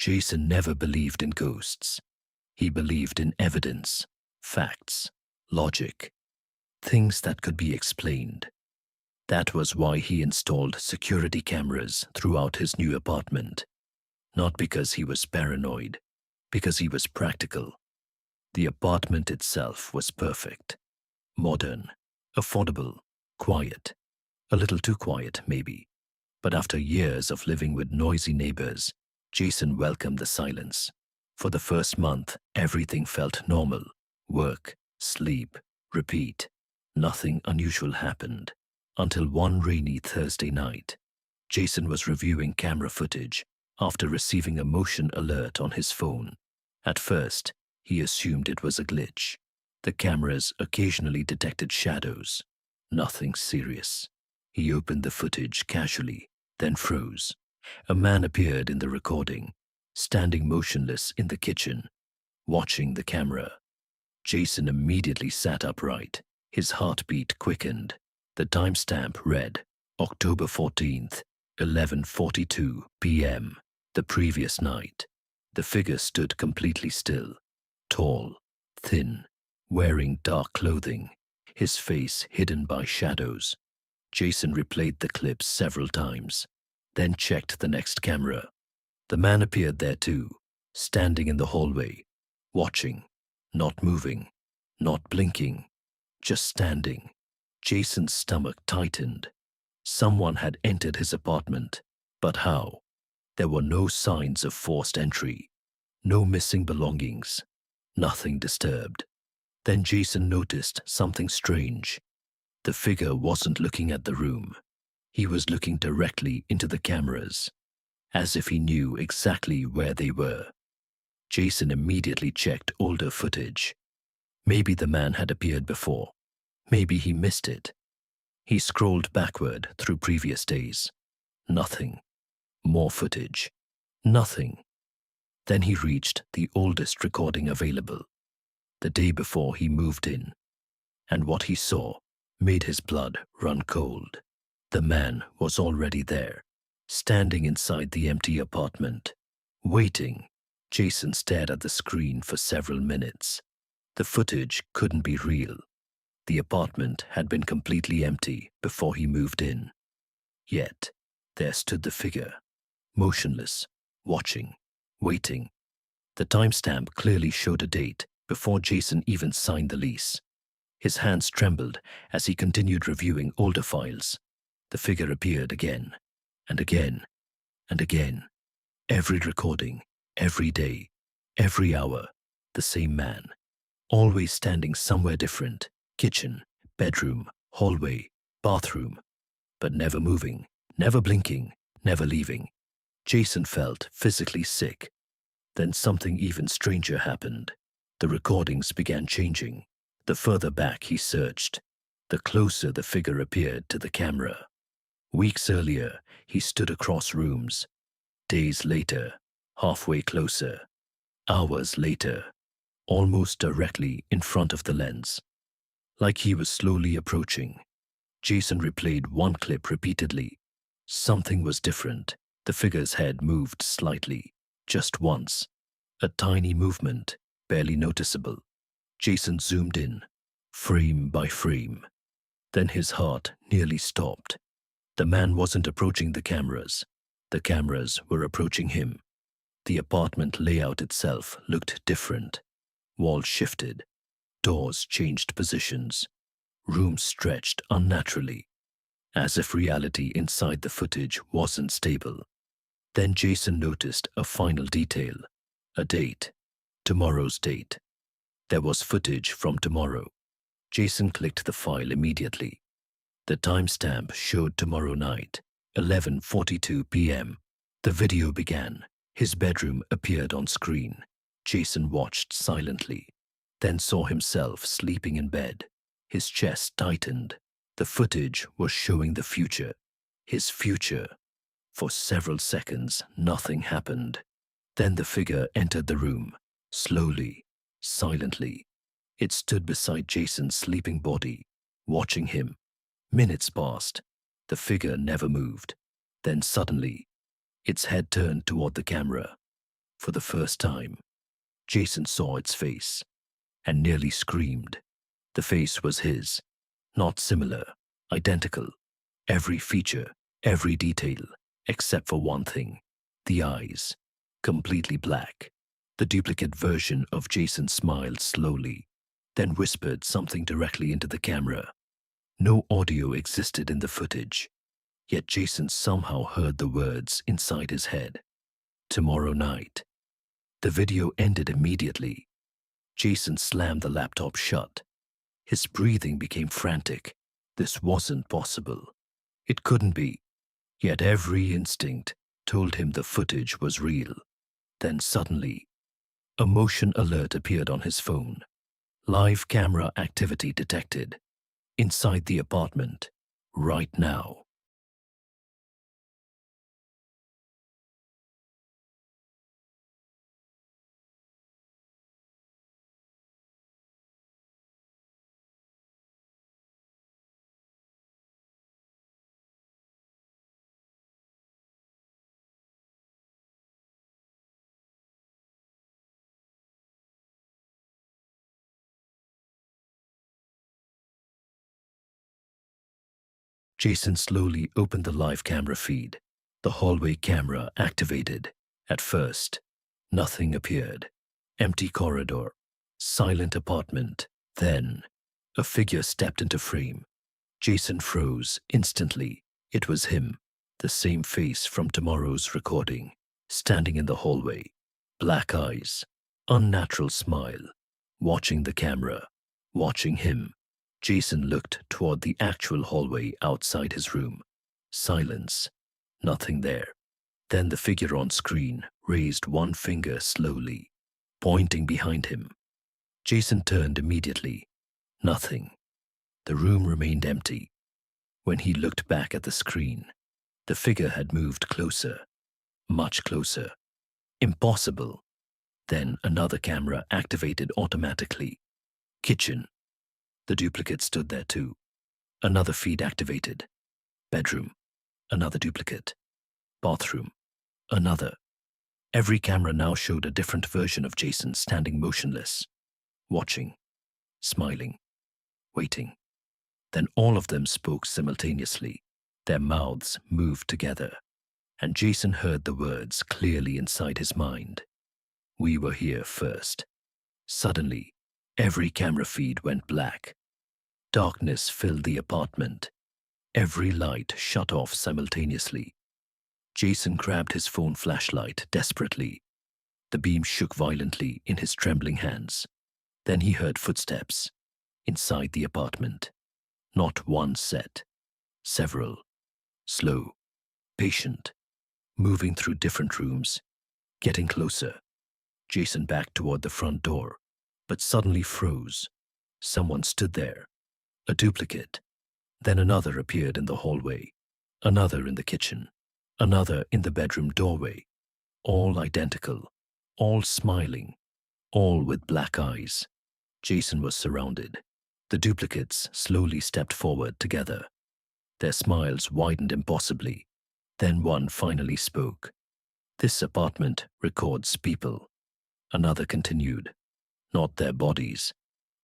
Jason never believed in ghosts. He believed in evidence, facts, logic, things that could be explained. That was why he installed security cameras throughout his new apartment. Not because he was paranoid, because he was practical. The apartment itself was perfect. Modern, affordable, quiet. A little too quiet, maybe. But after years of living with noisy neighbors, Jason welcomed the silence. For the first month, everything felt normal. Work, sleep, repeat. Nothing unusual happened. Until one rainy Thursday night, Jason was reviewing camera footage after receiving a motion alert on his phone. At first, he assumed it was a glitch. The cameras occasionally detected shadows. Nothing serious. He opened the footage casually, then froze. A man appeared in the recording, standing motionless in the kitchen, watching the camera. Jason immediately sat upright. His heartbeat quickened. The timestamp read October 14th, 11:42 p.m., the previous night. The figure stood completely still, tall, thin, wearing dark clothing, his face hidden by shadows. Jason replayed the clip several times, then checked the next camera. The man appeared there too, standing in the hallway, watching, not moving, not blinking, just standing. Jason's stomach tightened. Someone had entered his apartment, but how? There were no signs of forced entry, no missing belongings, nothing disturbed. Then Jason noticed something strange. The figure wasn't looking at the room. He was looking directly into the cameras, as if he knew exactly where they were. Jason immediately checked older footage. Maybe the man had appeared before. Maybe he missed it. He scrolled backward through previous days. Nothing. More footage. Nothing. Then he reached the oldest recording available, the day before he moved in. And what he saw made his blood run cold. The man was already there, standing inside the empty apartment, waiting. Jason stared at the screen for several minutes. The footage couldn't be real. The apartment had been completely empty before he moved in. Yet, there stood the figure, motionless, watching, waiting. The timestamp clearly showed a date before Jason even signed the lease. His hands trembled as he continued reviewing older files. The figure appeared again, and again, and again. Every recording, every day, every hour, the same man. Always standing somewhere different. Kitchen, bedroom, hallway, bathroom. But never moving, never blinking, never leaving. Jason felt physically sick. Then something even stranger happened. The recordings began changing. The further back he searched, the closer the figure appeared to the camera. Weeks earlier, he stood across rooms. Days later, halfway closer. Hours later, almost directly in front of the lens. Like he was slowly approaching. Jason replayed one clip repeatedly. Something was different. The figure's head moved slightly, just once. A tiny movement, barely noticeable. Jason zoomed in, frame by frame. Then his heart nearly stopped. The man wasn't approaching the cameras. The cameras were approaching him. The apartment layout itself looked different. Walls shifted. Doors changed positions. Rooms stretched unnaturally, as if reality inside the footage wasn't stable. Then Jason noticed a final detail. A date. Tomorrow's date. There was footage from tomorrow. Jason clicked the file immediately. The timestamp showed tomorrow night, 11:42 p.m. The video began. His bedroom appeared on screen. Jason watched silently, then saw himself sleeping in bed. His chest tightened. The footage was showing the future. His future. For several seconds, nothing happened. Then the figure entered the room, slowly, silently. It stood beside Jason's sleeping body, watching him. Minutes passed. The figure never moved. Then suddenly, its head turned toward the camera. For the first time, Jason saw its face and nearly screamed. The face was his, not similar, identical. Every feature, every detail, except for one thing: the eyes, completely black. The duplicate version of Jason smiled slowly, then whispered something directly into the camera. No audio existed in the footage, yet Jason somehow heard the words inside his head. Tomorrow night. The video ended immediately. Jason slammed the laptop shut. His breathing became frantic. This wasn't possible. It couldn't be. Yet every instinct told him the footage was real. Then suddenly, a motion alert appeared on his phone. Live camera activity detected. Inside the apartment. Right now. Jason slowly opened the live camera feed. The hallway camera activated. At first, nothing appeared. Empty corridor. Silent apartment. Then, a figure stepped into frame. Jason froze instantly. It was him, the same face from tomorrow's recording, standing in the hallway. Black eyes, unnatural smile, watching the camera, watching him. Jason looked toward the actual hallway outside his room. Silence. Nothing there. Then the figure on screen raised one finger slowly, pointing behind him. Jason turned immediately. Nothing. The room remained empty. When he looked back at the screen, the figure had moved closer. Much closer. Impossible. Then another camera activated automatically. Kitchen. The duplicate stood there too. Another feed activated. Bedroom. Another duplicate. Bathroom. Another. Every camera now showed a different version of Jason standing motionless, watching, smiling, waiting. Then all of them spoke simultaneously. Their mouths moved together, and Jason heard the words clearly inside his mind. We were here first. Suddenly, every camera feed went black. Darkness filled the apartment. Every light shut off simultaneously. Jason grabbed his phone flashlight desperately. The beam shook violently in his trembling hands. Then he heard footsteps inside the apartment. Not one set, several. Slow, patient, moving through different rooms, getting closer. Jason backed toward the front door, but suddenly froze. Someone stood there. A duplicate. Then another appeared in the hallway, another in the kitchen, another in the bedroom doorway. All identical, all smiling, all with black eyes. Jason was surrounded. The duplicates slowly stepped forward together. Their smiles widened impossibly. Then one finally spoke. This apartment records people. Another continued. Not their bodies.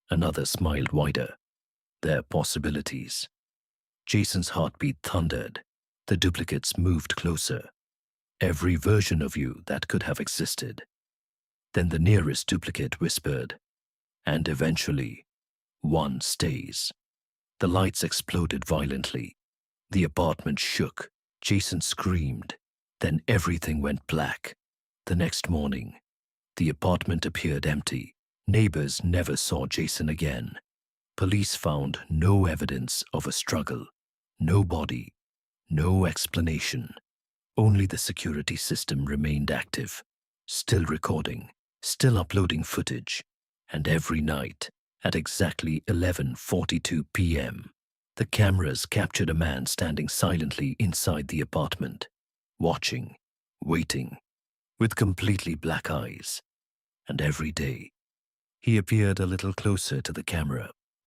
Another smiled wider. Their possibilities. Jason's heartbeat thundered. The duplicates moved closer. Every version of you that could have existed. Then the nearest duplicate whispered, and eventually, one stays. The lights exploded violently. The apartment shook. Jason screamed. Then everything went black. The next morning, the apartment appeared empty. Neighbors never saw Jason again. Police found no evidence of a struggle. No body. No explanation. Only the security system remained active, still recording, still uploading footage. And every night, at exactly 11:42 p.m., the cameras captured a man standing silently inside the apartment, watching, waiting, with completely black eyes. And every day, he appeared a little closer to the camera,